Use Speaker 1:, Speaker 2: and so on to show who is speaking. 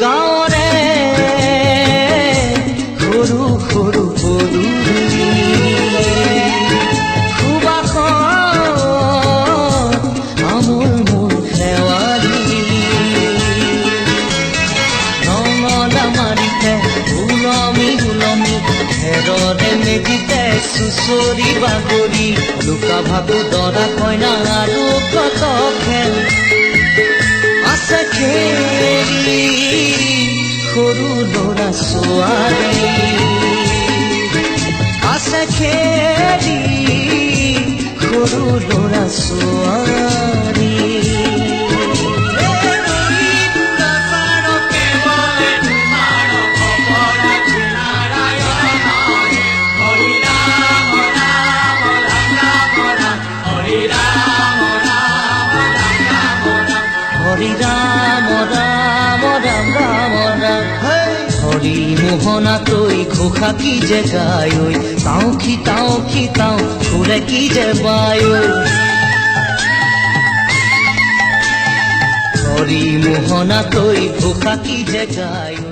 Speaker 1: গাঁৱৰে সৰু সৰু পদূলি সুবাসত আমোল মোল শেৱালি নঙলা মাৰিতে ওলমি ওলমি হেৰৰে মেজিতে চুচৰি বাগৰি লুকা ভাবু দৰা কইনা আৰু কত খেল আছে খেলি সৰু ল'ৰা ছোৱালী আছে খেলি সৰু ল'ৰা ছোৱালী হৰি ৰাম ৰাম ৰাম ৰাম ৰাম হৰি মোহনা তৈ ঘোষা কি যে গায় তাও ফুলে কি যে বায় হৰি মোহনা তৈ ঘোষা কি যে গায়